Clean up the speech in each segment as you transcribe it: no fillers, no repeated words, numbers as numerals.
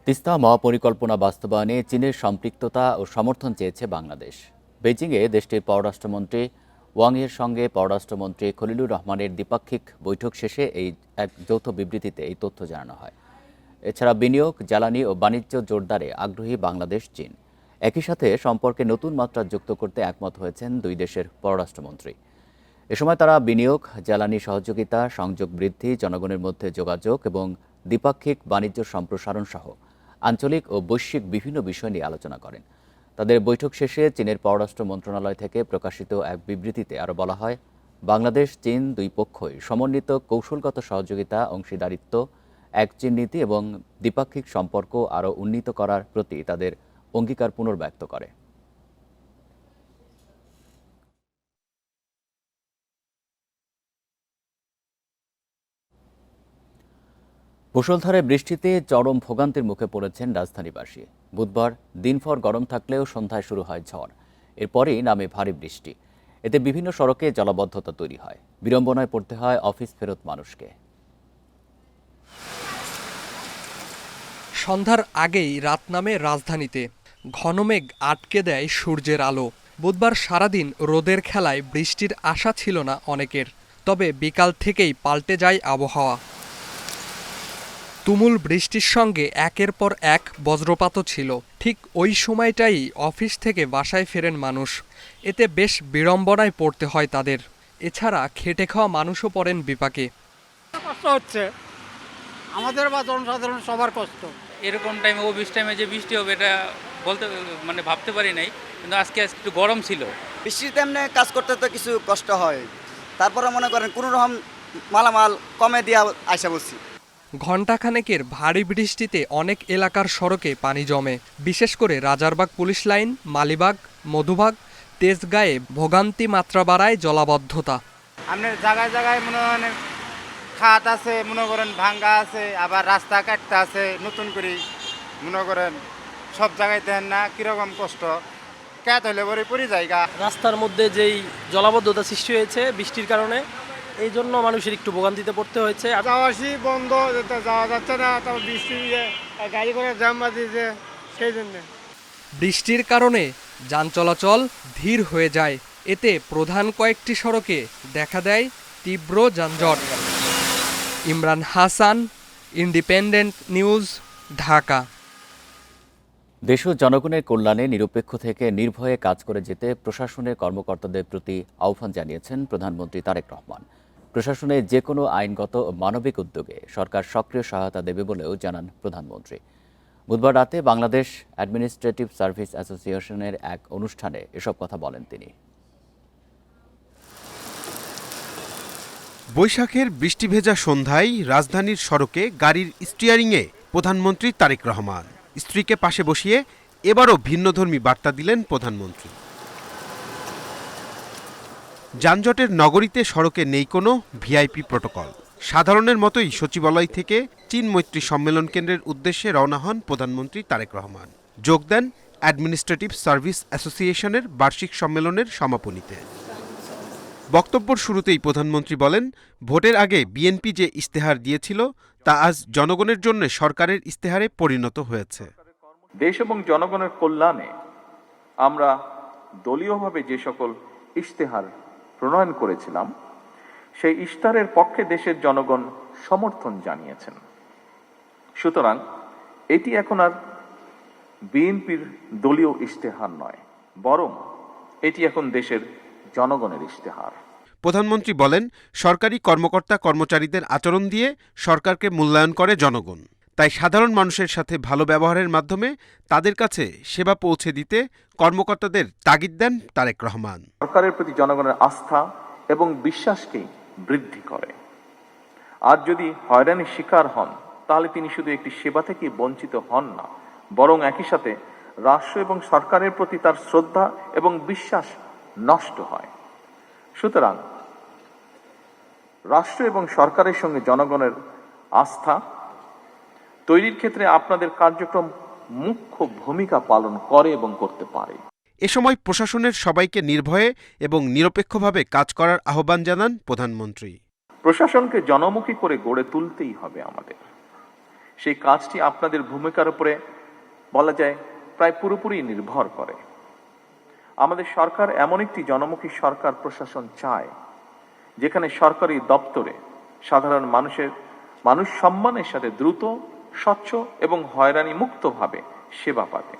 তিস্তা মহাপরিকল্পনা বাস্তবায়নে চীনের সম্পৃক্ততা ও সমর্থন চেয়েছে বাংলাদেশ। বেইজিংয়ে দেশটির পররাষ্ট্রমন্ত্রী ওয়াংয়ের সঙ্গে পররাষ্ট্রমন্ত্রী খলিলুর রহমানের দ্বিপাক্ষিক বৈঠক শেষে এক যৌথ বিবৃতিতে এই তথ্য জানানো হয়। এছাড়া বিনিয়োগ, জ্বালানি ও বাণিজ্য জোরদারে আগ্রহী বাংলাদেশ, চীন। একই সাথে সম্পর্কে নতুন মাত্রা যুক্ত করতে একমত হয়েছেন দুই দেশের পররাষ্ট্রমন্ত্রী। এ সময় তারা বিনিয়োগ, জ্বালানি সহযোগিতা, সংযোগ বৃদ্ধি, জনগণের মধ্যে যোগাযোগ এবং দ্বিপাক্ষিক বাণিজ্য সম্প্রসারণ সহ আঞ্চলিক ও বৈশ্বিক বিভিন্ন বিষয় নিয়ে আলোচনা করেন। তাদের বৈঠক শেষে চীনের পররাষ্ট্র মন্ত্রণালয় থেকে প্রকাশিত এক বিবৃতিতে আরও বলা হয়, বাংলাদেশ, চীন দুই পক্ষই সমন্বিত কৌশলগত সহযোগিতা, অংশীদারিত্ব, এক চীন নীতি এবং দ্বিপাক্ষিক সম্পর্ক আরও উন্নীত করার প্রতি তাদের অঙ্গীকার পুনর্ব্যক্ত করে। মুষলধারে বৃষ্টিতে চরম ভোগান্তির মুখে পড়েছেন রাজধানীবাসী। বুধবার দিনভর গরম থাকলেও সন্ধ্যায় শুরু হয় ঝড়। এরপরই নামে ভারী বৃষ্টি। এতে বিভিন্ন সড়কে জলাবদ্ধতা তৈরি হয়। বিড়ম্বনায় পড়তে হয় অফিস ফেরত মানুষকে। সন্ধ্যার আগেই রাত নামে রাজধানীতে। ঘন মেঘ আটকে দেয় সূর্যের আলো। বুধবার সারাদিন রোদের খেলায় বৃষ্টির আশা ছিল না অনেকের। তবে বিকাল থেকেই পাল্টে যায় আবহাওয়া। তুমুল বৃষ্টির সঙ্গে একের পর এক বজ্রপাতও ছিল। ঠিক ওই সময়টাই অফিস থেকে বাসায় ফেরেন মানুষ। এতে বেশ বিড়ম্বনায় পড়তে হয় তাদের। এছাড়া খেটে খাওয়া মানুষও পড়েন বিপাকে। কষ্ট হচ্ছে আমাদের বা জনসাধারণ সবার কষ্ট। এরকম টাইমে অফিস টাইমে যে বৃষ্টি হবে এটা বলতে ভাবতে পারি নাই, কিন্তু আজকে একটু গরম ছিল। বৃষ্টিতে এমনি কাজ করতে তো কিছু কষ্ট হয়, তারপরে মনে করেন কোনো রকম মালামাল কমে দিয়া আইসা বলছি। ঘণ্টাখানেকের ভারী বৃষ্টিতে অনেক এলাকার সড়কে পানি জমে। বিশেষ করে রাজারবাগ পুলিশ লাইন, মালিবাগ, মধুবাগ, তেজগাঁয়ে ভোগান্তি মাত্রা বাড়ায় জলাবদ্ধতা। আপনার জায়গায় জায়গায় মনে করেন খাত আছে, মনে করেন ভাঙ্গা আছে, আবার রাস্তা কাটতে আছে নতুন করে, মনে করেন সব জায়গায় দেন না কীরকম কষ্ট। ক্যাত হলে পরে পরি জায়গা রাস্তার মধ্যে যেই জলাবদ্ধতা সৃষ্টি হয়েছে বৃষ্টির কারণে, এই জন্য মানুষের একটু ভোগান্তিতে পড়তে হয়েছে। যাওয়াশি বন্ধ, যাওয়া যাচ্ছে না, তারপর বৃষ্টি গাড়ি করে জ্যাম বাঁধিয়েছে, সেই জন্যে। বৃষ্টির কারণে যান চলাচল ধীর হয়ে যায়। এতে প্রধান কয়েকটি সড়কে দেখা দেয় তীব্র যানজট। Imran Hasan, independent news, Dhaka. দেশ ও জনগণের কল্যাণে নিরপেক্ষ থেকে নির্ভয়ে কাজ করে যেতে প্রশাসনের কর্মকর্তাদের প্রতি আহ্বান জানিয়েছেন প্রধানমন্ত্রী তারেক রহমান। প্রশাসনের যে কোনো আইনগত ও মানবিক উদ্যোগে সরকার সক্রিয় সহায়তা দেবে বলেও জানান প্রধানমন্ত্রী। বুধবার রাতে বাংলাদেশ অ্যাডমিনিস্ট্রেটিভ সার্ভিস অ্যাসোসিয়েশনের এক অনুষ্ঠানে এসব কথা বলেন তিনি। বৈশাখের বৃষ্টিভেজা সন্ধ্যায় রাজধানীর সড়কে গাড়ির স্টিয়ারিংয়ে প্রধানমন্ত্রী তারেক রহমান। স্ত্রীকে পাশে বসিয়ে এবারও ভিন্নধর্মী বার্তা দিলেন প্রধানমন্ত্রী। যানজটের নগরীতে সড়কে নেই কোনো ভিআইপি প্রটোকল। সাধারণের মতোই সচিবালয় থেকে চীন মৈত্রী সম্মেলন কেন্দ্রের উদ্দেশ্যে রওনা হন প্রধানমন্ত্রী তারেক রহমান। যোগ দেন অ্যাডমিনিস্ট্রেটিভ সার্ভিস অ্যাসোসিয়েশনের বার্ষিক সম্মেলনের সমাপনীতে। বক্তব্যের শুরুতেই প্রধানমন্ত্রী বলেন, ভোটের আগে বিএনপি যে ইস্তেহার দিয়েছিল তা আজ জনগণের জন্য সরকারের ইস্তেহারে পরিণত হয়েছে। দেশ এবং জনগণের কল্যাণে আমরা দলীয়ভাবে যে সকল ইস্তেহার প্রণয়ন করেছিলাম, সেই ইস্তেহারের পক্ষে দেশের জনগণ সমর্থন জানিয়েছেন। সুতরাং এটি এখন আর বিএনপির দলীয় ইস্তেহার নয়, বরং এটি এখন দেশের জনগণের ইশতেহার। প্রধানমন্ত্রী বলেন, সরকারি কর্মকর্তা কর্মচারীদের আচরণ দিয়ে সরকারকে মূল্যায়ন করে জনগণ। তাই সাধারণ মানুষের সাথে ভালো ব্যবহারের মাধ্যমে তাদের কাছে সেবা পৌঁছে দিতে কর্মকর্তাদের তাগিদ দেন তারেক রহমান। সরকারের প্রতি জনগণের আস্থা এবং বিশ্বাসকে বৃদ্ধি করে। আজ যদি হয়রানির শিকার হন, তাহলে তিনি শুধু একটি সেবা থেকে বঞ্চিত হন না, বরং একই সাথে রাষ্ট্র এবং সরকারের প্রতি তার শ্রদ্ধা এবং বিশ্বাস নষ্ট হয়। সুতরাং রাষ্ট্র এবং সরকারের সঙ্গে জনগণের আস্থা তৈরির ক্ষেত্রে আপনাদের কার্যক্রম মুখ্য ভূমিকা পালন করে এবং করতে পারে। এ সময় প্রশাসনের সবাইকে নির্ভয়ে এবং নিরপেক্ষভাবে কাজ করার আহ্বান জানান প্রধানমন্ত্রী। প্রশাসনকে জনমুখী করে গড়ে তুলতেই হবে আমাদের। সেই কাজটি আপনাদের ভূমিকার উপরে বলা যায় প্রায় পুরোপুরি নির্ভর করে। আমাদের সরকার এমন একটি জনমুখী সরকার প্রশাসন চায়, যেখানে সরকারি দপ্তরে সাধারণ মানুষ সম্মানের সাথে দ্রুত, স্বচ্ছ এবং হয়রানি মুক্তভাবে সেবা পাবে।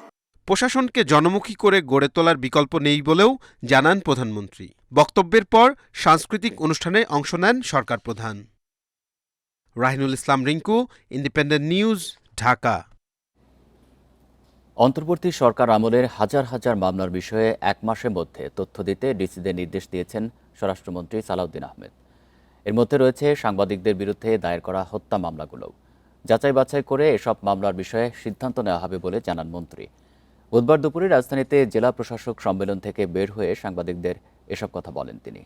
প্রশাসনকে জনমুখী করে গড়ে তোলার বিকল্প নেই বলেও জানান প্রধানমন্ত্রী। বক্তব্যের পর সাংস্কৃতিক অনুষ্ঠানে অংশ নেন সরকার প্রধান। রাহিনুল ইসলাম রিঙ্কু, ইন্ডিপেন্ডেন্ট নিউজ, ঢাকা। অন্তর্বর্তী সরকার আমলের হাজার হাজার মামলার বিষয়ে 1 মাসের মধ্যে তথ্য দিতে ডিসিদের নির্দেশ দিয়েছেন স্বরাষ্ট্রমন্ত্রী সালাউদ্দিন আহমেদ। এর মধ্যে রয়েছে সাংবাদিকদের বিরুদ্ধে দায়ের করা হত্যা মামলাগুলো। যাচাই বাছাই করে এসব মামলার বিষয়ে সিদ্ধান্ত নেওয়া হবে বলে জানান মন্ত্রী। বুধবার দুপুরে রাজধানীতে জেলা প্রশাসক সম্মেলন থেকে বের হয়ে সাংবাদিকদের এসব কথা বলেন তিনি।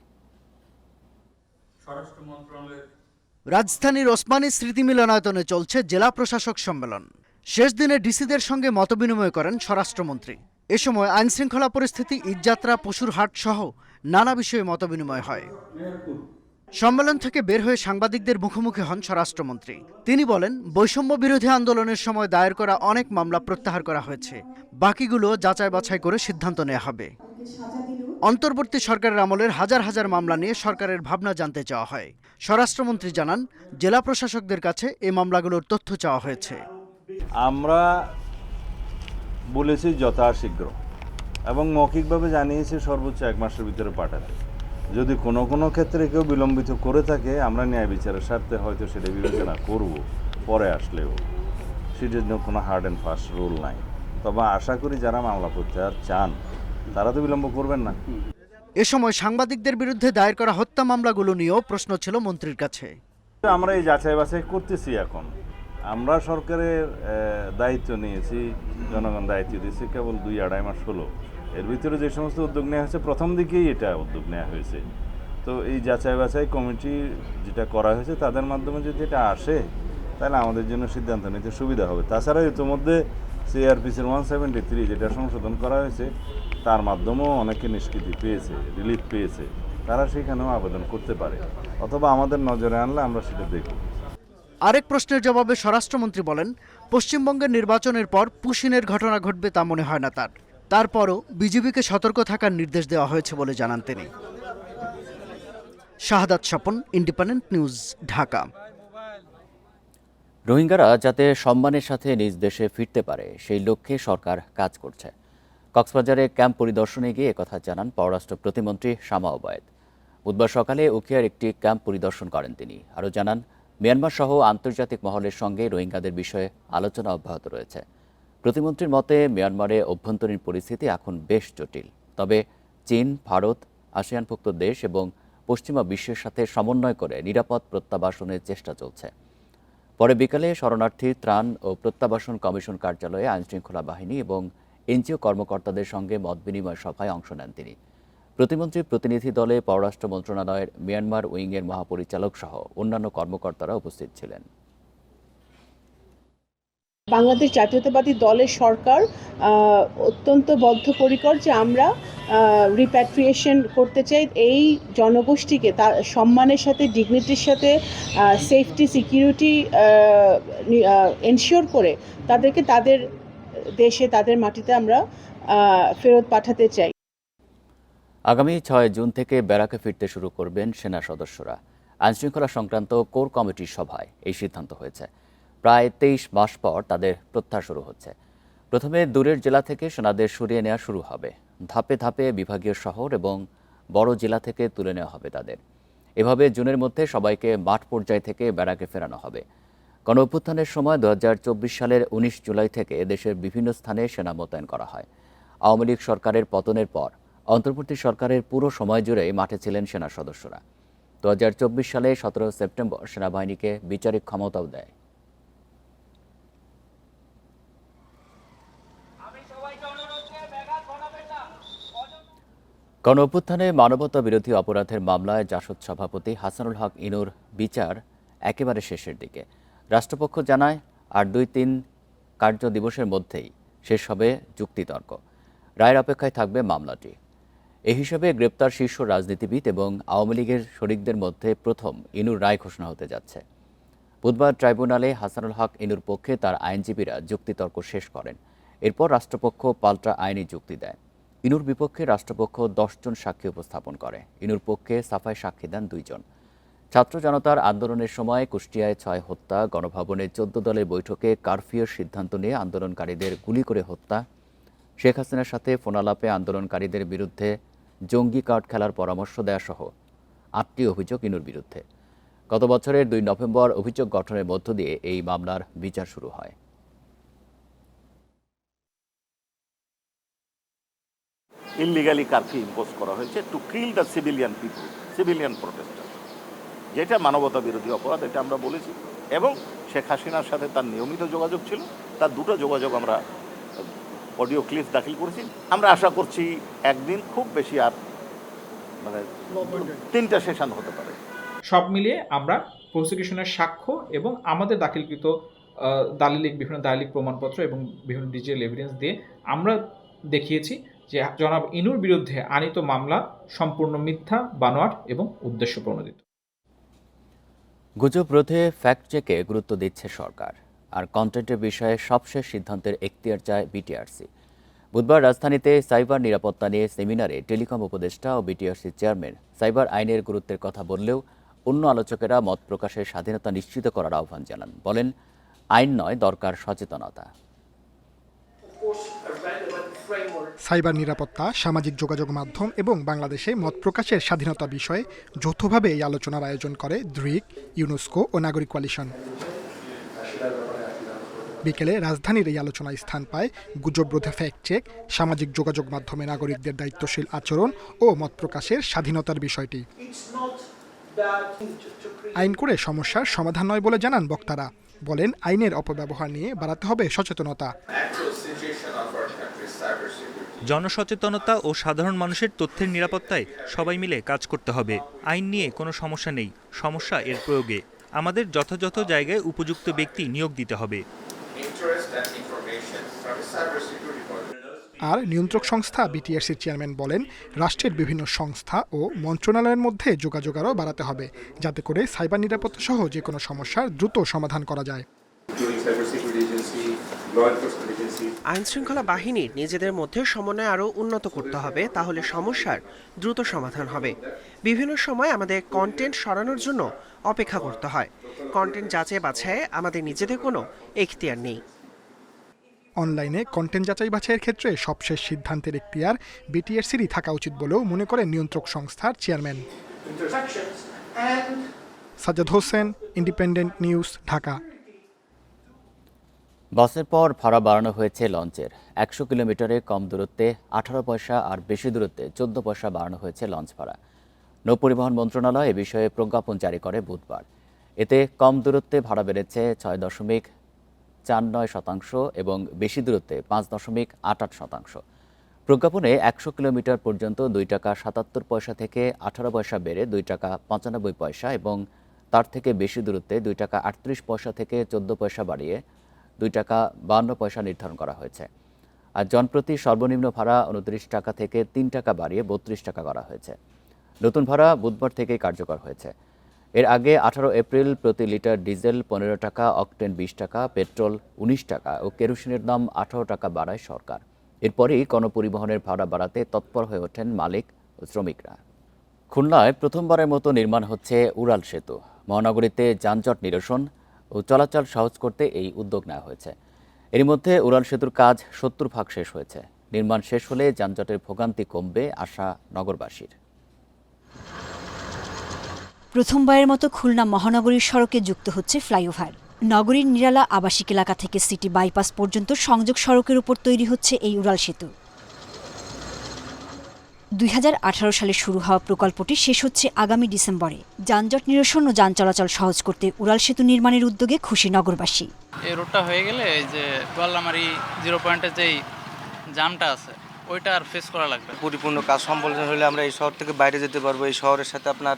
রাজধানীর ওসমানী স্মৃতি মিলনায়তনে চলছে জেলা প্রশাসক সম্মেলন। শেষ দিনে ডিসিদের সঙ্গে মতবিনিময় করেন স্বরাষ্ট্রমন্ত্রী। এ সময় আইনশৃঙ্খলা পরিস্থিতি, ঈদযাত্রা, পশুর হাট সহ নানা বিষয়ে মতবিনিময় হয়। সম্মেলন থেকে বের হয়ে সাংবাদিকদের মুখোমুখি হন স্বরাষ্ট্রমন্ত্রী। তিনি বলেন, বৈষম্য বিরোধী আন্দোলনের সময় দায়ের করা অনেক মামলা প্রত্যাহার করা হয়েছে, বাকিগুলো যাচাই বাছাই করে সিদ্ধান্ত নেওয়া হবে। অন্তর্বর্তী সরকারের আমলের হাজার হাজার মামলা নিয়ে সরকারের ভাবনা জানতে চাওয়া হয়। স্বরাষ্ট্রমন্ত্রী জানান, জেলা প্রশাসকদের কাছে এই মামলাগুলোর তথ্য চাওয়া হয়েছে। আমরা বলেছি যথাশীঘ্র এবং মৌখিকভাবে জানিয়েছি সর্বোচ্চ 1 মাসের ভিতরে পাঠাতে। যদি কোনো ক্ষেত্রে কেউ বিলম্বিত করে থাকে, আমরা ন্যায় বিচারের স্বার্থে হয়তো সেটা বিবেচনা করব পরে আসলেও। সেটার জন্য কোনো হার্ড অ্যান্ড ফাস্ট রুল নাই। তবে আশা করি যারা মামলা প্রত্যাহার চান তারা তো বিলম্ব করবেন না। এ সময় সাংবাদিকদের বিরুদ্ধে দায়ের করা হত্যা মামলাগুলো নিয়েও প্রশ্ন ছিল মন্ত্রীর কাছে। আমরা এই যাচাই বাছাই করতেছি। এখন আমরা সরকারের দায়িত্ব নিয়েছি, জনগণ দায়িত্ব দিয়েছে কেবল 2-2.5 মাস হলো। এর ভিতরে যে সমস্ত উদ্যোগ নেওয়া হয়েছে, প্রথম দিকেই এটা উদ্যোগ নেওয়া হয়েছে। তো এই যাচাই বাছাই কমিটি যেটা করা হয়েছে, তাদের মাধ্যমে যদি এটা আসে তাহলে আমাদের জন্য সিদ্ধান্ত নিতে সুবিধা হবে। তাছাড়া ইতিমধ্যে সিআরপিসির 173 যেটা সংশোধন করা হয়েছে, তার মাধ্যমেও অনেকে নিষ্কৃতি পেয়েছে, রিলিফ পেয়েছে। তারা সেখানেও আবেদন করতে পারে, অথবা আমাদের নজরে আনলে আমরা সেটা দেখব। আরেক প্রশ্নের জবাবে স্বরাষ্ট্রমন্ত্রী বলেন, পশ্চিমবঙ্গের নির্বাচনের পর পুশিনের ঘটনা ঘটবে তা মনে হয় না তার। তারপরও বিজেপিকে সতর্ক থাকার নির্দেশ দেওয়া হয়েছে বলে জানান তিনি। শাহাদাত স্বপন, ইন্ডিপেন্ডেন্ট নিউজ, ঢাকা। রোহিঙ্গারা যাতে সম্মানের সাথে নিজ দেশে ফিরতে পারে সেই লক্ষ্যে সরকার কাজ করছে। কক্সবাজারে ক্যাম্প পরিদর্শনে গিয়ে একথা জানান পররাষ্ট্র প্রতিমন্ত্রী শামা ওবায়েদ। বুধবার সকালে উখিয়ার একটি ক্যাম্প পরিদর্শন করেন তিনি। আরও জানান, মিয়ানমার সহ আন্তর্জাতিক মহলের সঙ্গে রোহিঙ্গাদের বিষয়ে আলোচনা অব্যাহত রয়েছে। প্রতিমন্ত্রীর মতে, মিয়ানমারে অভ্যন্তরীণ পরিস্থিতি এখন বেশ জটিল। তবে চীন, ভারত, আসিয়ানভুক্ত দেশ এবং পশ্চিমা বিশ্বের সাথে সমন্বয় করে নিরাপদ প্রত্যাবাসনের চেষ্টা চলছে। পরে বিকালে শরণার্থী ত্রাণ ও প্রত্যাবাসন কমিশন কার্যালয়ে আইনশৃঙ্খলা বাহিনী এবং এনজিও কর্মকর্তাদের সঙ্গে মতবিনিময় সভায় অংশ নেন তিনি। প্রতিমন্ত্রীর প্রতিনিধি দলে পররাষ্ট্র মন্ত্রণালয়ের মিয়ানমার উইংয়ের মহাপরিচালক সহ অন্যান্য কর্মকর্তারা উপস্থিত ছিলেন। বাংলাদেশ জাতীয়তাবাদী দলের সরকার অত্যন্ত বদ্ধপরিকর যে আমরা রিপ্যাট্রিয়েশন করতে চাই এই জনগোষ্ঠীকে তার সম্মানের সাথে, ডিগনিটির সাথে, সেফটি সিকিউরিটি এনশিওর করে তাদেরকে তাদের দেশে, তাদের মাটিতে আমরা ফেরত পাঠাতে চাই। আগামী 6 জুন থেকে ব্যারাকে ফিরতে শুরু করবেন সেনা সদস্যরা। আইনশৃঙ্খলা সংক্রান্ত কোর কমিটির সভায় এই সিদ্ধান্ত হয়েছে। প্রায় 23 মাস পর তাদের প্রত্যাহার শুরু হচ্ছে। প্রথমে দূরের জেলা থেকে সেনাদের সরিয়ে নেওয়া শুরু হবে। ধাপে ধাপে বিভাগীয় শহর এবং বড় জেলা থেকে তুলে নেওয়া হবে তাদের। এভাবে জুনের মধ্যে সবাইকে মাঠ পর্যায় থেকে ব্যারাকে ফেরানো হবে। গণঅভ্যুত্থানের সময় 2024 সালের 19 জুলাই থেকে দেশের বিভিন্ন স্থানে সেনা মোতায়েন করা হয়। আওয়ামী লীগ সরকারের পতনের পর অন্তর্বর্তী সরকারের পুরো সময় জুড়েই মাঠে ছিলেন সেনা সদস্যরা। 2024 সালে 17 সেপ্টেম্বর সেনাবাহিনীকে বিচারিক ক্ষমতাও দেয়। গণঅভ্যুত্থানে মানবতা বিরোধী অপরাধের মামলায় জাসদ সভাপতি হাসানুল হক ইনুর বিচার একেবারে শেষের দিকে। রাষ্ট্রপক্ষ জানায়, আর 2-3 কার্য দিবসের মধ্যেই শেষ হবে যুক্তিতর্ক। রায়ের অপেক্ষায় থাকবে মামলাটি। এই হিসাবে গ্রেপ্তার শীর্ষ রাজনীতিবিদ এবং আওয়ামী লীগের শরিকদের মধ্যে প্রথম ইনুর রায় ঘোষণা হতে যাচ্ছে। বুধবার ট্রাইব্যুনালে হাসানুল হক ইনুর পক্ষে তার আইনজীবীরা যুক্তিতর্ক শেষ করেন। এরপর রাষ্ট্রপক্ষ পাল্টা আইনি যুক্তি দেয়। ইনুর বিপক্ষে রাষ্ট্রপক্ষ 10 জন সাক্ষী উপস্থাপন করে। ইনুর পক্ষে সাফাই সাক্ষী দেন 2 জন। ছাত্র জনতার আন্দোলনের সময় কুষ্টিয়ায় 6 হত্যা, গণভবনে 14 দলের বৈঠকে কারফিউর সিদ্ধান্ত নিয়ে আন্দোলনকারীদের গুলি করে হত্যা, শেখ হাসিনার সাথে ফোনালাপে আন্দোলনকারীদের বিরুদ্ধে জঙ্গি কার্ড খেলার পরামর্শ দেয়া সহ 8টি অভিযোগ ইনুর বিরুদ্ধে। গত বছরের 2 নভেম্বর অভিযোগ গঠনের মধ্য দিয়ে এই মামলার বিচার শুরু হয়। ইললিগালি কারফিউ ইম্পোজ করা হয়েছে to kill the civilian people, civilian protester, যেটা মানবতা বিরোধী অপরাধ, এটা আমরা বলেছি। এবং শেখ হাসিনার সাথে তার নিয়মিত যোগাযোগ ছিল, তার 2টো যোগাযোগ আমরা অডিও ক্লিপ দাখিল করেছি। আমরা আশা করছি একদিন খুব বেশি আর 3টা সেশন হতে পারে। সব মিলিয়ে আমরা প্রসিকিউশনের সাক্ষ্য এবং আমাদের দাখিলকৃত বিভিন্ন দালিলিক প্রমাণপত্র এবং বিভিন্ন ডিজিটাল এভিডেন্স দিয়ে আমরা দেখিয়েছি যে জনাব ইনুর বিরুদ্ধে আনীত মামলা সম্পূর্ণ মিথ্যা, বানোয়াট এবং উদ্দেশ্য প্রণোদিত। গুজব রোধে ফ্যাক্ট চেকে গুরুত্ব দিচ্ছে সরকার, আর কন্টেন্টের বিষয়ে সবশেষ সিদ্ধান্তের এখতিয়ার চায় বিটিআরসি। বুধবার রাজধানীতে সাইবার নিরাপত্তা নিয়ে সেমিনারে টেলিকম উপদেষ্টা ও বিটিআরসি চেয়ারম্যান সাইবার আইনের গুরুত্বের কথা বললেও অন্য আলোচকেরা মত প্রকাশের স্বাধীনতা নিশ্চিত করার আহ্বান জানান। বলেন, আইন নয়, দরকার সচেতনতা। সাইবার নিরাপত্তা, সামাজিক যোগাযোগ মাধ্যম এবং বাংলাদেশে মত প্রকাশের স্বাধীনতা বিষয়ে যৌথভাবে এই আলোচনার আয়োজন করে দ্রিক, ইউনেস্কো ও নাগরিক কোয়ালিশন। বিকেলে রাজধানীর এই আলোচনায় স্থান পায় গুজব রোধে ফ্যাক্ট চেক, সামাজিক যোগাযোগ মাধ্যমে নাগরিকদের দায়িত্বশীল আচরণ ও মত প্রকাশের স্বাধীনতার বিষয়টি। আইন করে সমস্যার সমাধান নয় বলে জানান বক্তারা। বলেন, আইনের অপব্যবহার নিয়ে বাড়াতে হবে সচেতনতা। জনসচেতনতা ও সাধারণ মানুষের তথ্যের নিরাপত্তায় সবাই মিলে কাজ করতে হবে। আইন নিয়ে কোনো সমস্যা নেই, সমস্যা এর প্রয়োগে। আমাদের যথাযথ জায়গায় উপযুক্ত ব্যক্তি নিয়োগ দিতে হবে। আর নিয়ন্ত্রক সংস্থা বিটিআরসির চেয়ারম্যান বলেন, রাষ্ট্রের বিভিন্ন সংস্থা ও মন্ত্রণালয়ের মধ্যে যোগাযোগ আরও বাড়াতে হবে, যাতে করে সাইবার নিরাপত্তা সহ যে কোনো সমস্যার দ্রুত সমাধান করা যায়। আইনশৃঙ্খলা বাহিনীর নিজেদের মধ্যে সমন্বয় আরও উন্নত করতে হবে, তাহলে সমস্যার দ্রুত সমাধান হবে। বিভিন্ন সময় আমাদের কন্টেন্ট সরানোর জন্য অপেক্ষা করতে হয়। কন্টেন্ট যাচাই বাছাইয়ে আমাদের নিজেদের কোনো এখতিয়ার নেই। অনলাইনে কন্টেন্ট যাচাই বাছাইয়ের ক্ষেত্রে সবশেষ সিদ্ধান্তের এখতিয়ার বিটিআরসিরই থাকা উচিত বলেও মনে করেন নিয়ন্ত্রক সংস্থার chairman. Sajjad Hossain, independent news, Dhaka. বাসের পর ভাড়া বাড়ানো হয়েছে লঞ্চের। 100 কিলোমিটারে কম দূরত্বে 18 পয়সা আর বেশি দূরত্বে 14 পয়সা বাড়ানো হয়েছে লঞ্চ ভাড়া। নৌপরিবহন মন্ত্রণালয় এ বিষয়ে প্রজ্ঞাপন জারি করে বুধবার। এতে কম দূরত্বে ভাড়া বেড়েছে 6.49% এবং বেশি দূরত্বে 5.88%। প্রজ্ঞাপনে 100 কিলোমিটার পর্যন্ত 2 টাকা 77 পয়সা থেকে 18 পয়সা বেড়ে 2 টাকা 95 পয়সা এবং তার থেকে বেশি দূরত্বে 2 টাকা 38 পয়সা থেকে 14 পয়সা বাড়িয়ে 2 টাকা 52 পয়সা নির্ধারণ করা হয়েছে। আর জনপ্রতি সর্বনিম্ন ভাড়া 29 টাকা থেকে 3 টাকা বাড়িয়ে 32 টাকা করা হয়েছে। নতুন ভাড়া বুধবার থেকেই কার্যকর হয়েছে। এর আগে 18 এপ্রিল প্রতি লিটার ডিজেল 15 টাকা, অকটেন 20 টাকা, পেট্রোল 19 টাকা ও কেরোসিনের দাম 18 টাকা বাড়ায় সরকার। এরপরই গণপরিবহনের ভাড়া বাড়াতে তৎপর হয়ে ওঠেন মালিক ও শ্রমিকরা। খুলনায় প্রথমবারের মতো নির্মাণ হচ্ছে উড়াল সেতু। মহানগরীতে যানজট নিরসন ও চলাচল সহজ করতে এই উদ্যোগ নেওয়া হয়েছে। এর মধ্যে উড়াল সেতুর কাজ 70% শেষ হয়েছে। নির্মাণ শেষ হলে যানজটের ভোগান্তি কমবে আশা নগরবাসীর। প্রথমবারের মতো খুলনা মহানগরীর সড়কে যুক্ত হচ্ছে ফ্লাইওভার। নগরীর নিরালা আবাসিক এলাকা থেকে সিটি বাইপাস পর্যন্ত সংযোগ সড়কের উপর তৈরি হচ্ছে এই উড়াল সেতু। 2018 সালে শুরু হওয়া প্রকল্পটি শেষ হচ্ছে আগামী ডিসেম্বরে। যানজট নিরসন ও যান চলাচল সহজ করতে উড়াল সেতু নির্মাণের উদ্যোগে খুশি নগরবাসী। এই রোডটা হয়ে গেলে এই যে গোয়ালমারি 0 পয়েন্টের যেই জামটা আছে ওইটা আর ফেস করা লাগবে। পরিপূর্ণ কাজ সম্পন্ন হলে আমরা এই শহর থেকে বাইরে যেতে পারবো। এই শহরের সাথে আপনার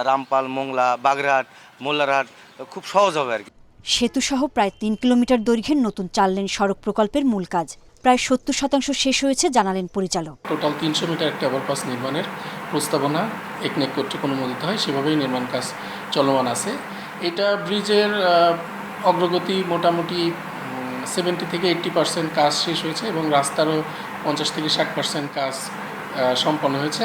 রামপাল, মোংলা, বাগেরহাট, মোল্লারহাট খুব সহজ হবে আর কি। সেতু সহ প্রায় 3 কিলোমিটার দৈর্ঘ্যের নতুন 4 লেন সড়ক প্রকল্পের মূল কাজ প্রায় 70% শেষ হয়েছে জানালেন পরিচালক। টোটাল 300 মিটার একটা ওভারপাস নির্মাণের প্রস্তাবনা একনেক কর্তৃক অনুমোদিত হয়, সেভাবেই নির্মাণ কাজ চলমান আছে। এটা ব্রিজের অগ্রগতি মোটামুটি 70 থেকে 80% কাজ শেষ হয়েছে এবং রাস্তারও 50 থেকে 60% কাজ সম্পন্ন হয়েছে।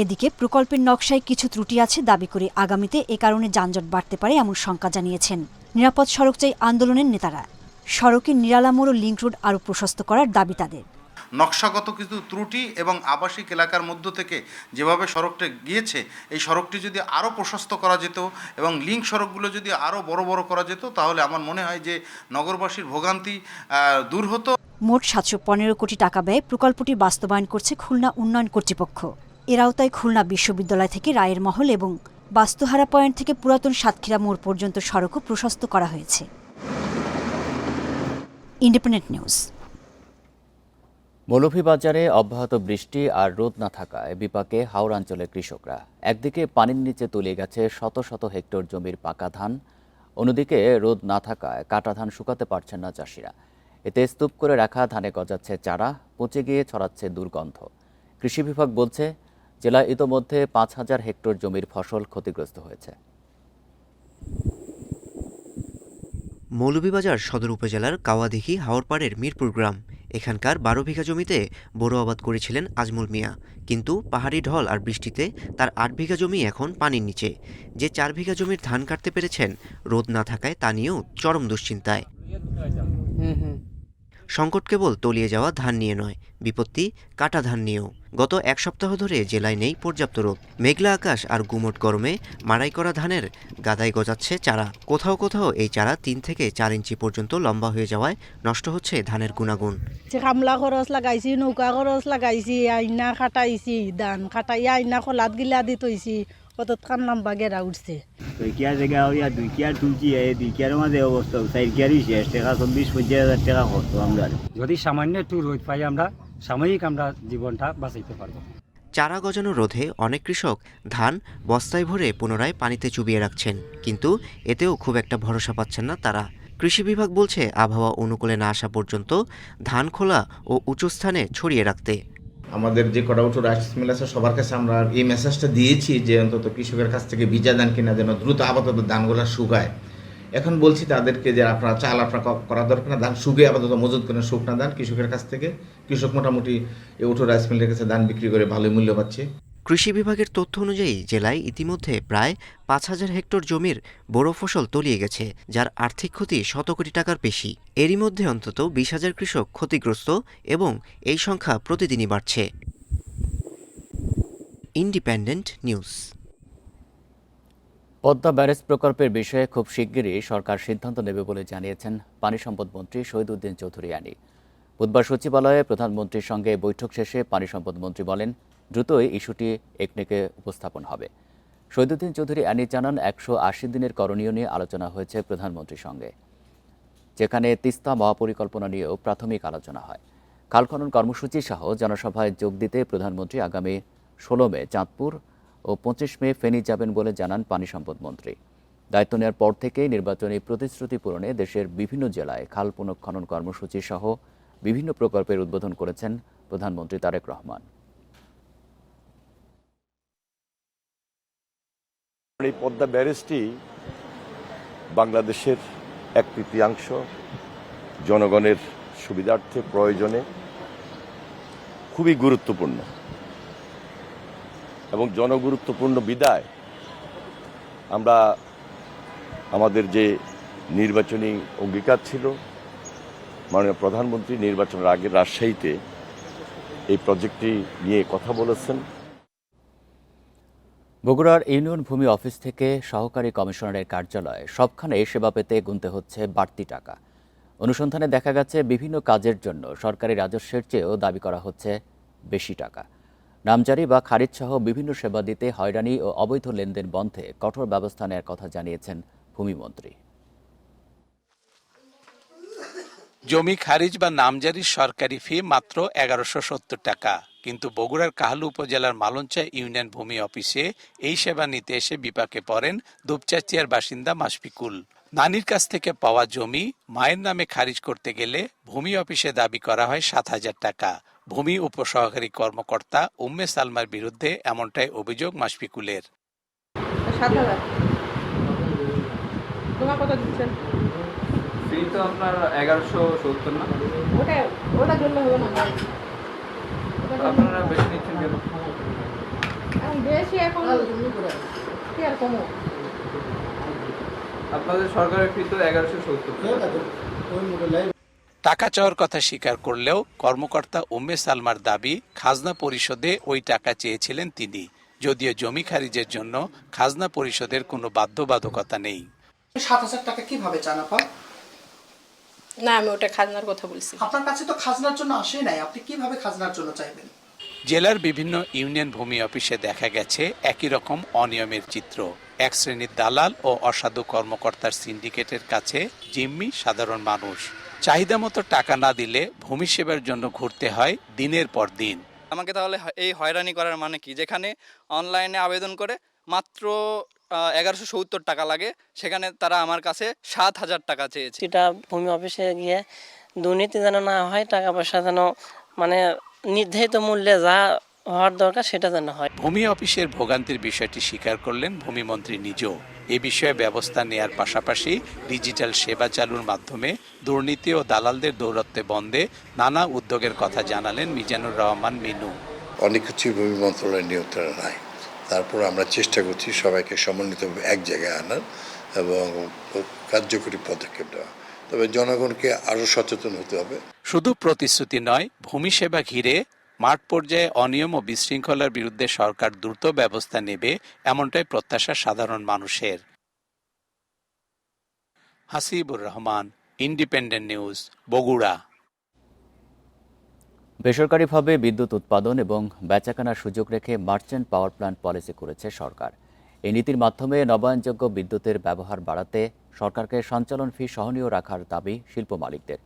এদিকে প্রকল্পের নকশায় কিছু ত্রুটি আছে দাবি করে আগামীতে এ কারণে যানজট বাড়তে পারে এমন শঙ্কা জানিয়েছেন নিরাপদ সড়ক চাই আন্দোলনের নেতারা। সড়কের নিরালা মোড় ও লিংক রোড আরও প্রশস্ত করার দাবি তাদের। নকশাগত কিছু ত্রুটি এবং আবাসিক এলাকার মধ্য থেকে যেভাবে সড়কটা গিয়েছে, এই সড়কটি যদি আরও প্রশস্ত করা যেত এবং লিঙ্ক সড়কগুলো যদি আরও বড় বড় করা যেত, তাহলে আমার মনে হয় যে নগরবাসীর ভোগান্তি দূর হতো। মোট 715 কোটি টাকা ব্যয়ে প্রকল্পটি বাস্তবায়ন করছে খুলনা উন্নয়ন কর্তৃপক্ষ। এর আওতায় খুলনা বিশ্ববিদ্যালয় থেকে রায়ের মহল এবং বাস্তুহারা পয়েন্ট থেকে পুরাতন সাতক্ষীরা মোড় পর্যন্ত সড়কও প্রশস্ত করা হয়েছে। Independent news. মৌলভীবাজারে অব্যাহত বৃষ্টি আর রোদ না থাকায় বিপাকে হাওড় অঞ্চলের কৃষকরা। একদিকে পানির নিচে তলিয়ে গেছে শত শত হেক্টর জমির পাকা ধান, অন্যদিকে রোদ না থাকায় কাটা ধান শুকাতে পারছেন না চাষিরা। এতে স্তূপ করে রাখা ধানে গজাচ্ছে চারা, পচে গিয়ে ছড়াচ্ছে দুর্গন্ধ। কৃষি বিভাগ বলছে জেলায় ইতোমধ্যে 5000 হেক্টর জমির ফসল ক্ষতিগ্রস্ত হয়েছে। মৌলভীবাজার সদর উপজেলার কাওয়াদিঘি হাওরপাড়ের মিরপুর গ্রাম। এখানকার 12 বিঘা জমিতে বোরো আবাদ করেছিলেন আজমল মিয়া, কিন্তু পাহাড়ি ঢল আর বৃষ্টিতে তার 8 বিঘা জমি এখন পানির নিচে। যে 4 বিঘা জমির ধান কাটতে পেরেছেন, রোদ না থাকায় তা নিয়েও চরম দুশ্চিন্তায়। সংকট কেবল তলিয়ে যাওয়া ধান নিয়ে নয়, বিপত্তি কাটা ধান নিয়েও। গত এক সপ্তাহ ধরে জেলায় নেই পর্যাপ্ত রোদ। মেঘলা আকাশ আর গুমোট গরমে মাড়াই করা ধানের গাদায় গজাচ্ছে চারা। কোথাও কোথাও এই চারা 3 থেকে 4 ইঞ্চি পর্যন্ত লম্বা হয়ে যাওয়ায় নষ্ট হচ্ছে ধানের গুণাগুণ। কামলা খরচ লাগাইছি, নৌকা খরচ লাগাইছি, আইনা খাটাইছি, ধান খাটাই আইনা খোলাত গিলা দি তৈছি, কত খান লম্বা গেরা উঠছে। কিয়ার জায়গা হইয়া 2 কিয়ার তুলছি, এই 2 কিয়ারের মাঝে অবস্থা 4 কিয়ারই শেষ, টাকা 24-25 টাকা খরচ আমরা। যদি সামান্য একটু রোদ পাই আমরা সাময়িক আমরা জীবনটা বাঁচাইতে পারবো। চারা গজানো রোধে অনেক কৃষক ধান বস্তায় ভরে পুনরায় পানিতে চুবিয়ে রাখছেন, কিন্তু এতেও খুব একটা ভরসা পাচ্ছেন না তারা। কৃষি বিভাগ বলছে আবহাওয়া অনুকূলে না আসা পর্যন্ত ধান খোলা ও উঁচু স্থানে ছড়িয়ে রাখতে। আমাদের যে কটা উঁচু রাইস মিল আছে সবার কাছে আমরা এই মেসেজটা দিয়েছি যে অন্তত কৃষকের কাছ থেকে বীজা ধান কিনা যেন দ্রুত আপাতত ধানগুলো শুকায়। এখন বলছি তাদেরকে যে আপনারা চাল করা দরকার না, ধান শুকিয়ে আপাতত মজুত করেন শুকনা ধান কৃষকের কাছ থেকে। কৃষক মোটামুটি এই উঁচু রাইস মিলের কাছে ধান বিক্রি করে ভালোই মূল্য পাচ্ছে। কৃষি বিভাগের তথ্য অনুযায়ী জেলায় ইতিমধ্যে প্রায় 5000 হেক্টর জমির বড় ফসল তলিয়ে গেছে, যার আর্থিক ক্ষতি 100 কোটি টাকার বেশি। এরই মধ্যে অন্তত 20,000 কৃষক ক্ষতিগ্রস্ত এবং এই সংখ্যা প্রতিদিনই বাড়ছে। Independent news. পদ্মা ব্যারেজ প্রকল্পের বিষয়ে খুব শিগগিরই সরকার সিদ্ধান্ত নেবে বলে জানিয়েছেন পানি সম্পদ মন্ত্রী শহীদউদ্দিন চৌধুরী আনি। বুধবার সচিবালয়ে প্রধানমন্ত্রীর সঙ্গে বৈঠক শেষে পানি সম্পদ মন্ত্রী বলেন, দ্রুতই ইস্যুটি একনেকে উপস্থাপন হবে। শহীদউদ্দিন চৌধুরী আনি জানান, 180 দিনের করণীয় নিয়ে আলোচনা হয়েছে প্রধানমন্ত্রীর সঙ্গে, যেখানে তিস্তা মহাপরিকল্পনা নিয়েও প্রাথমিক আলোচনা হয়। খাল খনন কর্মসূচি সহ জনসভায় যোগ দিতে প্রধানমন্ত্রী আগামী 16 মে চাঁদপুর ও 25 মে ফেনী যাবেন বলে জানান পানি সম্পদ মন্ত্রী। দায়িত্ব নেওয়ার পর থেকেই নির্বাচনী প্রতিশ্রুতি পূরণে দেশের বিভিন্ন জেলায় খাল পুনঃখনন কর্মসূচি সহ বিভিন্ন প্রকল্পের উদ্বোধন করেছেন প্রধানমন্ত্রী তারেক রহমান। এই পদ্মা ব্যারেজটি বাংলাদেশের 1/3 জনগণের সুবিধার্থে প্রয়োজনে খুবই গুরুত্বপূর্ণ এবং জনগুরুত্বপূর্ণ বিদায় আমরা আমাদের যে নির্বাচনী অঙ্গীকার ছিল, মাননীয় প্রধানমন্ত্রী নির্বাচনের আগে রাজশাহীতে এই প্রজেক্টটি নিয়ে কথা বলেছেন। বগুড়ার ইউনিয়ন ভূমি অফিস থেকে সহকারী কমিশনারের কার্যালয়ে সবখানে সেবা পেতে গুনতে হচ্ছে বাড়তি টাকা। অনুসন্ধানে দেখা গেছে বিভিন্ন কাজের জন্য সরকারি রাজস্বের চেয়েও দাবি করা হচ্ছে বেশি টাকা। নামজারি বা খারিজ সহ বিভিন্ন সেবা দিতে হয়রানি ও অবৈধ লেনদেন বন্ধে কঠোর ব্যবস্থা নেওয়ার কথা জানিয়েছেন ভূমিমন্ত্রী। জমি খারিজ বা নামজারির সরকারি ফি মাত্র 1170 টাকা, কিন্তু বগুড়ার কাহালু উপজেলার মালঞ্চা ইউনিয়ন ভূমি অফিসে এই সেবা নিতে এসে বিপাকে পড়েন দুপচাচিয়ার বাসিন্দা মাশফিকুল। নানির কাছ থেকে পাওয়া জমি মায়ের নামে খারিজ করতে গেলে ভূমি অফিসে দাবি করা হয় 7000 টাকা। ভূমি উপসহকারী কর্মকর্তা উম্মে সালমার বিরুদ্ধে এমনটাই অভিযোগ মাশফিকুলের। তোমার কত দিচ্ছেন? ফি তো আপনার 1170 না? ওটার জন্য হবে না। আপনারা বেশি নিচ্ছেন কেন? বেশি এখন কি আর কমো? আপনাদের সরকারের ফি তো 1170। টাকা চাওয়ার কথা স্বীকার করলেও কর্মকর্তা উম্মে সালমার দাবি খাজনা পরিশোধে ওই টাকা চেয়েছিলেন তিনি, যদিও জমি খারিজের জন্য খাজনা পরিশোধের কোনো বাধ্যবাধকতা নেই। ৭,০০০ টাকা কিভাবে চান আপা? না, আমি ওটা খাজনার কথা বলছি। আপনার কাছে তো খাজনার জন্য আসে নাই, আপনি কিভাবে খাজনার জন্য চাইবেন? জেলার বিভিন্ন ইউনিয়ন ভূমি অফিসে দেখা গেছে একই রকম অনিয়মের চিত্র। এক শ্রেণীর দালাল ও অসাধু কর্মকর্তার সিন্ডিকেটের কাছে জিম্মি সাধারণ মানুষ। চাহিদা মতো টাকা না দিলে ভূমি সেবার জন্য ঘুরতে হয় দিনের পর দিন। আমাকে তাহলে এই হয়রানি করার মানে কি? যেখানে অনলাইনে আবেদন করে মাত্র 1170 টাকা লাগে, সেখানে তারা আমার কাছে 7,000 টাকা চেয়েছে। এটা ভূমি অফিসে গিয়ে দুর্নীতি যেন না হয়, টাকা পয়সা যেন মানে নির্ধারিত মূল্যে যা হওয়ার দরকার সেটা যেন হয়। ভূমি অফিসের ভোগান্তির বিষয়টি স্বীকার করলেন ভূমিমন্ত্রী নিজেও। এ বিষয়ে ব্যবস্থা নেয়ার পাশাপাশি ডিজিটাল সেবা চালুর মাধ্যমে দুর্নীতি ও দালালদের দৌরত্বে বন্ধে নানা উদ্যোগের কথা জানালেন মিজানুর রহমান মিনু। অনেক কিছুই ভূমি মন্ত্রণালয়ের নিয়ন্ত্রণে নাই, তারপর আমরা চেষ্টা করছি সবাইকে সমন্বিতভাবে এক জায়গায় আনার এবং কার্যকরী পদক্ষেপ নেওয়া। তবে জনগণকে আরও সচেতন হতে হবে। শুধু প্রতিশ্রুতি নয়, ভূমি সেবা ঘিরে মাঠ পর্যায়ে অনিয়ম ও বিশৃঙ্খলার বিরুদ্ধে সরকার দ্রুত ব্যবস্থা নেবে, এমনটাই প্রত্যাশা সাধারণ মানুষের। Hasibur Rahman, independent news, Bogura. বেসরকারিভাবে বিদ্যুৎ উৎপাদন এবং বেচাকেনার সুযোগ রেখে মার্চেন্ট পাওয়ার প্ল্যান্ট পলিসি করেছে সরকার। এই নীতির মাধ্যমে নবায়নযোগ্য বিদ্যুতের ব্যবহার বাড়াতে সরকারকে সঞ্চালন ফি সহনীয় রাখার দাবি শিল্প মালিকদের।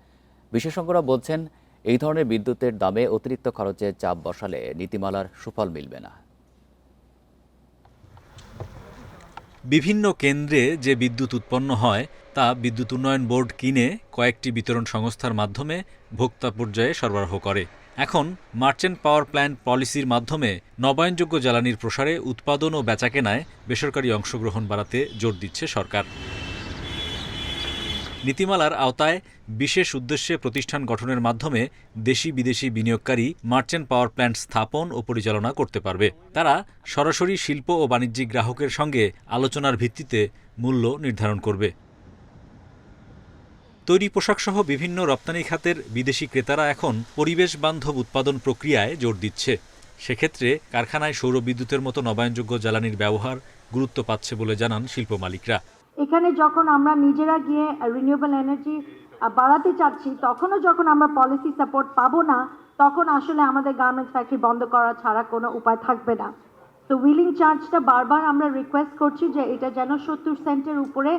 বিশেষজ্ঞরা বলছেন, এই ধরনের বিদ্যুতের দামে অতিরিক্ত খরচের চাপ বসালে নীতিমালার সুফল মিলবে না। বিভিন্ন কেন্দ্রে যে বিদ্যুৎ উৎপন্ন হয় তা বিদ্যুৎ উন্নয়ন বোর্ড কিনে কয়েকটি বিতরণ সংস্থার মাধ্যমে ভোক্তা পর্যায়ে সরবরাহ করে। এখন মার্চেন্ট পাওয়ার প্ল্যান্ট পলিসির মাধ্যমে নবায়নযোগ্য জ্বালানির প্রসারে উৎপাদন ও বেচাকেনায় বেসরকারি অংশগ্রহণ বাড়াতে জোর দিচ্ছে সরকার। নীতিমালার আওতায় বিশেষ উদ্দেশ্যে প্রতিষ্ঠান গঠনের মাধ্যমে দেশি বিদেশি বিনিয়োগকারী মার্চেন্ট পাওয়ার প্ল্যান্ট স্থাপন ও পরিচালনা করতে পারবে। তারা সরাসরি শিল্প ও বাণিজ্যিক গ্রাহকের সঙ্গে আলোচনার ভিত্তিতে মূল্য নির্ধারণ করবে। তৈরি পোশাকসহ বিভিন্ন রপ্তানি খাতের বিদেশি ক্রেতারা এখন পরিবেশ বান্ধব উৎপাদন প্রক্রিয়ায় জোর দিচ্ছে। সেক্ষেত্রে কারখানায় সৌরবিদ্যুতের মতো নবায়নযোগ্য জ্বালানির ব্যবহার গুরুত্ব পাচ্ছে বলে জানান শিল্প মালিকরা। এখানে যখন আমরা নিজেরা গিয়ে রিনিউয়েবল এনার্জি বাড়াতে চাচ্ছি, তখনও যখন আমরা পলিসি সাপোর্ট পাবো না, তখন আসলে আমাদের গার্মেন্টস ফ্যাক্টরি বন্ধ করা ছাড়া কোনো উপায় থাকবে না। তো হুইলিং চার্জটা বারবার আমরা রিকোয়েস্ট করছি যে এটা যেন 70 সেন্টের উপরে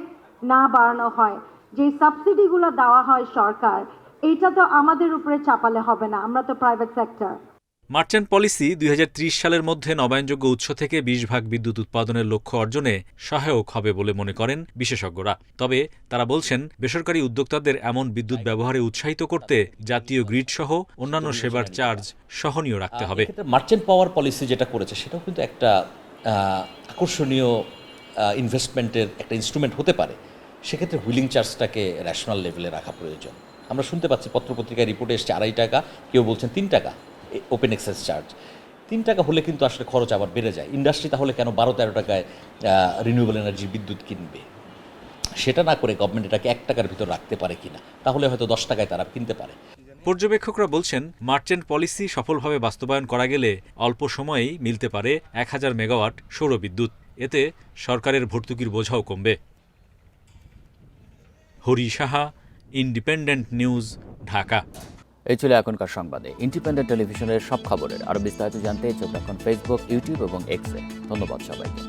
না বাড়ানো হয়। যে সাবসিডিগুলো দেওয়া হয় সরকার, এইটা তো আমাদের উপরে চাপালে হবে না, আমরা তো প্রাইভেট সেক্টর। মার্চেন্ট পলিসি 2030 সালের মধ্যে নবায়নযোগ্য উৎস থেকে 20% বিদ্যুৎ উৎপাদনের লক্ষ্য অর্জনে সহায়ক হবে বলে মনে করেন বিশেষজ্ঞরা। তবে তারা বলছেন, বেসরকারি উদ্যোক্তাদের এমন বিদ্যুৎ ব্যবহারে উৎসাহিত করতে জাতীয় গ্রিড সহ অন্যান্য সেবার চার্জ সহনীয় রাখতে হবে। মার্চেন্ট পাওয়ার পলিসি যেটা করেছে সেটাও কিন্তু একটা আকর্ষণীয় ইনভেস্টমেন্টের একটা ইনস্ট্রুমেন্ট হতে পারে। সেক্ষেত্রে হুইলিং চার্জটাকে ন্যাশনাল লেভেলে রাখা প্রয়োজন। আমরা শুনতে পাচ্ছি পত্রপত্রিকায় রিপোর্টে এসছে 2.5 টাকা, কেউ বলছেন 3 টাকা ওপেন এক্সেস চার্জ। 3 টাকা হলে কিন্তু আসলে খরচ আবার বেড়ে যায়। ইন্ডাস্ট্রি তাহলে কেন 12-13 টাকায় রিনিউয়েবল এনার্জি বিদ্যুৎ কিনবে? সেটা না করে গভর্নমেন্ট এটাকে 1 টাকার ভিতর রাখতে পারে কিনা, তাহলে হয়তো 10 টাকায় তারা কিনতে পারে। পর্যবেক্ষকরা বলছেন, মার্চেন্ট পলিসি সফলভাবে বাস্তবায়ন করা গেলে অল্প সময়েই মিলতে পারে 1000 মেগাওয়াট সৌরবিদ্যুৎ। এতে সরকারের ভর্তুকির বোঝাও কমবে। Hari Saha, independent news, Dhaka. এই ছিল এখনকার সংবাদে। ইন্ডিপেন্ডেন্ট টেলিভিশনের সব খবরের আরও বিস্তারিত জানতে চোখ রাখুন ফেসবুক, ইউটিউব এবং এক্সে। ধন্যবাদ সবাইকে।